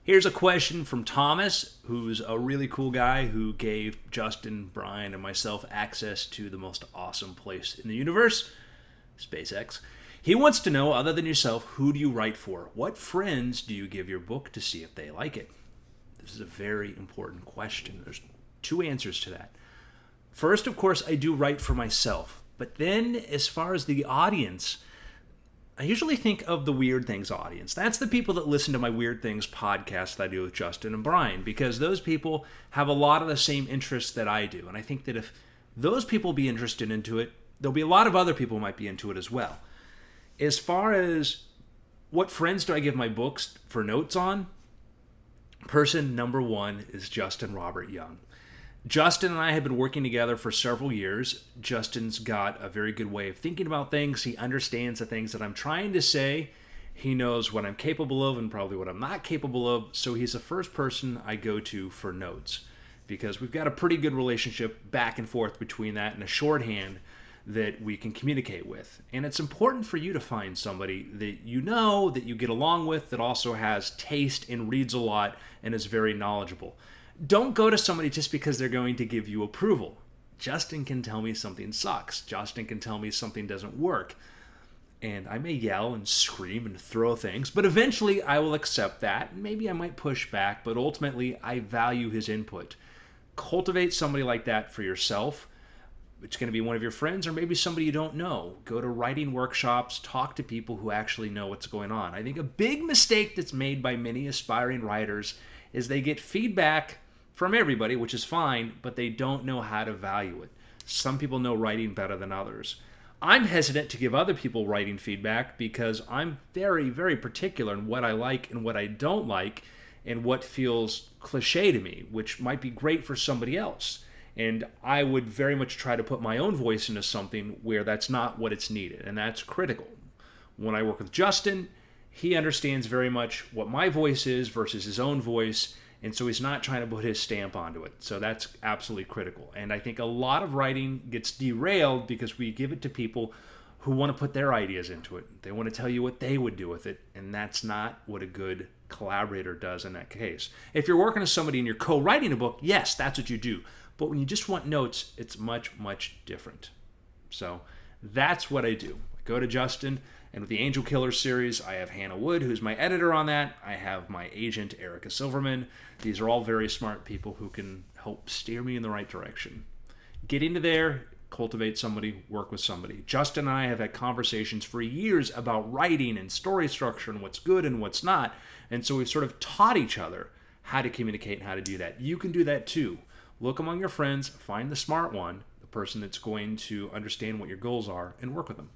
Here's a question from Thomas, who's a really cool guy who gave Justin, Brian, and myself access to the most awesome place in the universe, SpaceX. He wants to know, other than yourself, who do you write for? What friends do you give your book to see if they like it? This is a very important question. There's two answers to that. First, of course, I do write for myself. But then, as far as the audience, I usually think of the Weird Things audience. That's the people that listen to my Weird Things podcast that I do with Justin and Brian, because those people have a lot of the same interests that I do. And I think that if those people be interested into it, there'll be a lot of other people who might be into it as well. As far as what friends do I give my books for notes on, person number one is Justin Robert Young. Justin and I have been working together for several years. Justin's got a very good way of thinking about things. He understands the things that I'm trying to say. He knows what I'm capable of and probably what I'm not capable of. So he's the first person I go to for notes, because we've got a pretty good relationship back and forth between that and a shorthand that we can communicate with. And it's important for you to find somebody that you know, that you get along with, that also has taste and reads a lot and is very knowledgeable. Don't go to somebody just because they're going to give you approval. Justin can tell me something sucks. Justin can tell me something doesn't work. And I may yell and scream and throw things, but eventually I will accept that. Maybe I might push back, but ultimately I value his input. Cultivate somebody like that for yourself. It's going to be one of your friends or maybe somebody you don't know. Go to writing workshops, talk to people who actually know what's going on. I think a big mistake that's made by many aspiring writers is they get feedback from everybody, which is fine, but they don't know how to value it. Some people know writing better than others. I'm hesitant to give other people writing feedback because I'm very, very particular in what I like and what I don't like and what feels cliche to me, which might be great for somebody else. And I would very much try to put my own voice into something where that's not what it's needed, and that's critical. When I work with Justin, he understands very much what my voice is versus his own voice, and so he's not trying to put his stamp onto it. So that's absolutely critical. And I think a lot of writing gets derailed because we give it to people who want to put their ideas into it. They want to tell you what they would do with it, and that's not what a good collaborator does in that case. If you're working with somebody and you're co-writing a book, yes, that's what you do. But when you just want notes, it's much, much different. So that's what I do. I go to Justin, and with the Angel Killer series, I have Hannah Wood, who's my editor on that. I have my agent, Erica Silverman. These are all very smart people who can help steer me in the right direction. Get into there, cultivate somebody, work with somebody. Justin and I have had conversations for years about writing and story structure and what's good and what's not. And so we've sort of taught each other how to communicate and how to do that. You can do that too. Look among your friends, find the smart one, the person that's going to understand what your goals are, and work with them.